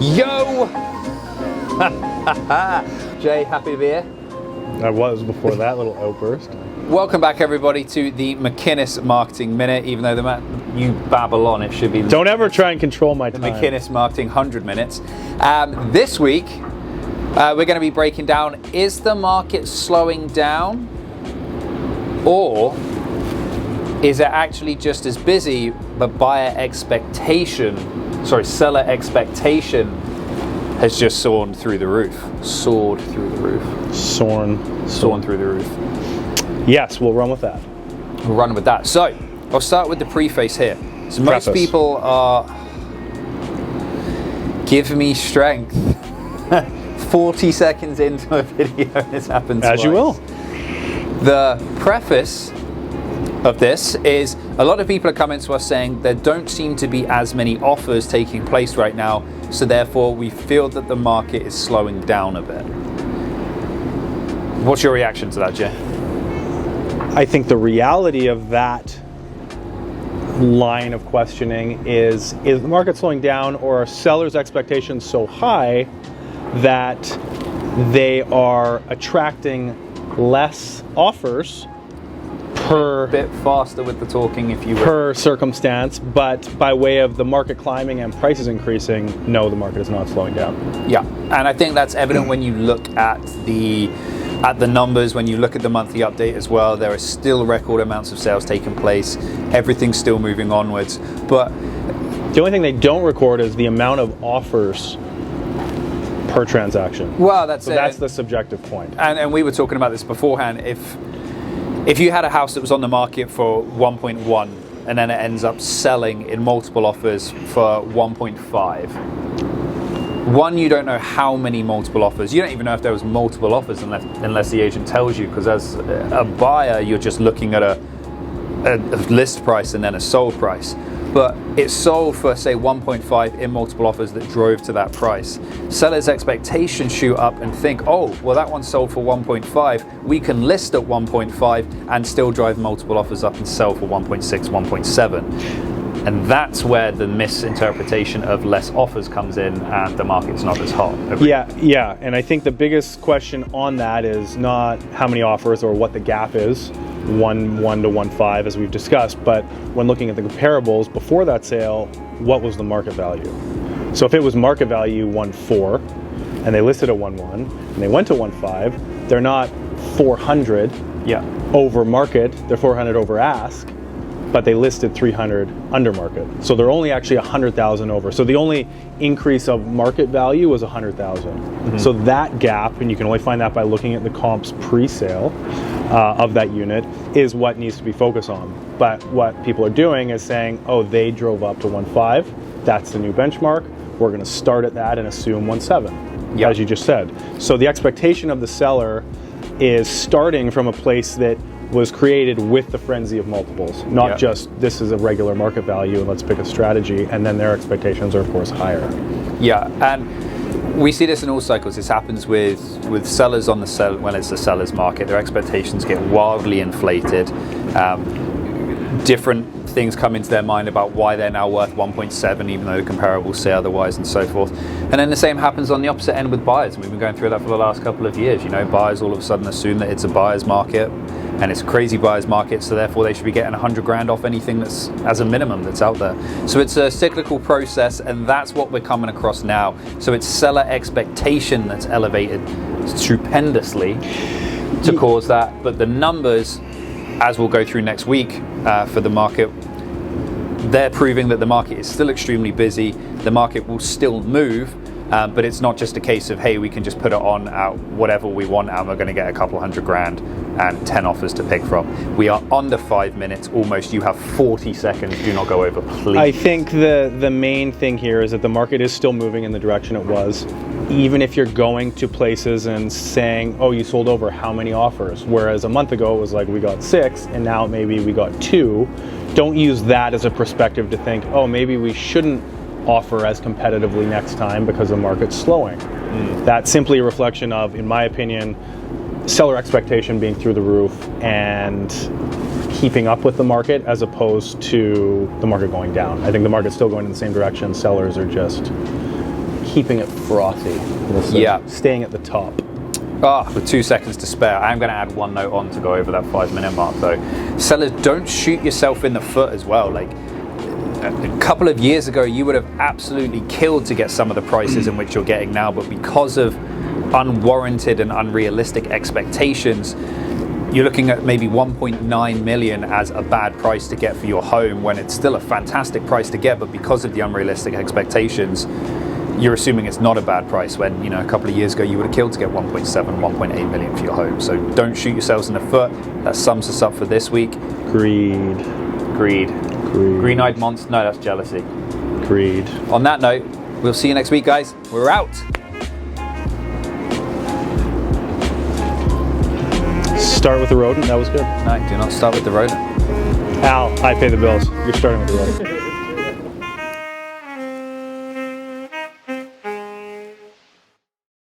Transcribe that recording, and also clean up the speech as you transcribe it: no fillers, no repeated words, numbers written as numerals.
Yo! Jay, happy to be here. I was before that little outburst. Welcome back, everybody, to the McInnes Marketing Minute. Even though you babble on, it should be... Don't ever try and control my time. The McInnes Marketing 100 Minutes. This week, we're going to be breaking down, is the market slowing down? Or is it actually just as busy, but seller expectation has just soared through the roof. Soared through the roof. Soared through the roof. Yes, we'll run with that. We'll run with that. So, I'll start with the preface here. So most people are... Give me strength. 40 seconds into a video, this happens As twice. you will. The preface of this is a lot of people are coming to us saying there don't seem to be as many offers taking place right now, so therefore we feel that the market is slowing down a bit. What's your reaction to that, Jay? I think the reality of that line of questioning is the market slowing down, or are sellers' expectations so high that they are attracting less offers per... A bit faster with the talking, if you will. Per circumstance, but by way of the market climbing and prices increasing, no, the market is not slowing down. Yeah, and I think that's evident when you look at the numbers, when you look at the monthly update as well. There are still record amounts of sales taking place. Everything's still moving onwards. But the only thing they don't record is the amount of offers per transaction. Well, that's the subjective point. And we were talking about this beforehand. If you had a house that was on the market for 1.1 and then it ends up selling in multiple offers for 1.5, one, you don't know how many multiple offers. You don't even know if there was multiple offers unless the agent tells you, because as a buyer, you're just looking at a list price and then a sold price. But it's sold for, say, 1.5 in multiple offers that drove to that price. Sellers' expectations shoot up and think, oh, well, that one sold for 1.5. We can list at 1.5 and still drive multiple offers up and sell for 1.6, 1.7. And that's where the misinterpretation of less offers comes in and the market's not as hot. Yeah. And I think the biggest question on that is not how many offers or what the gap is, 1 to 1.5 as we've discussed, but when looking at the comparables before that sale, what was the market value? So if it was market value 1.4 and they listed at 1.1 and they went to 1.5, they're not 400 over market, they're 400 over ask, but they listed 300 under market. So they're only actually 100,000 over. So the only increase of market value was 100,000. Mm-hmm. So that gap, and you can only find that by looking at the comps pre-sale of that unit, is what needs to be focused on. But what people are doing is saying, oh, they drove up to 1.5, that's the new benchmark, we're gonna start at that and assume 1.7, as you just said. So the expectation of the seller is starting from a place that was created with the frenzy of multiples, not just this is a regular market value and let's pick a strategy, and then their expectations are of course higher. Yeah, and we see this in all cycles. This happens with sellers on when it's a seller's market. Their expectations get wildly inflated. Different things come into their mind about why they're now worth 1.7, even though the comparables say otherwise, and so forth. And then the same happens on the opposite end with buyers. And we've been going through that for the last couple of years. You know, buyers all of a sudden assume that it's a buyer's market, and it's a crazy buyer's market, so therefore they should be getting 100 grand off anything that's, as a minimum, that's out there. So it's a cyclical process, and that's what we're coming across now. So it's seller expectation that's elevated stupendously to cause that, but the numbers, as we'll go through next week for the market, they're proving that the market is still extremely busy. The market will still move, but it's not just a case of, hey, we can just put it on at whatever we want and we're going to get a couple 100 grand and 10 offers to pick from. We are under 5 minutes almost. You have 40 seconds. Do not go over, please. I think the main thing here is that the market is still moving in the direction it was. Even if you're going to places and saying, oh, you sold over how many offers? Whereas a month ago it was like we got 6 and now maybe we got 2. Don't use that as a perspective to think, oh, maybe we shouldn't offer as competitively next time because the market's slowing. That's simply a reflection of, in my opinion, seller expectation being through the roof and keeping up with the market as opposed to the market going down. I think the market's still going in the same direction. Sellers are just keeping it frothy. Yeah. Staying at the top. With 2 seconds to spare, I'm going to add one note on to go over that 5-minute mark though. Sellers, don't shoot yourself in the foot as well. Like a couple of years ago, you would have absolutely killed to get some of the prices in which you're getting now, but because of unwarranted and unrealistic expectations, you're looking at maybe 1.9 million as a bad price to get for your home when it's still a fantastic price to get, but because of the unrealistic expectations, you're assuming it's not a bad price when, you know, a couple of years ago you would have killed to get 1.7, 1.8 million for your home. So don't shoot yourselves in the foot. That sums us up for this week. Greed. Green-eyed monster. No, that's jealousy. Greed. On that note, we'll see you next week, guys. We're out. Start with the rodent. That was good. No, do not start with the rodent. Al, I pay the bills. You're starting with the rodent.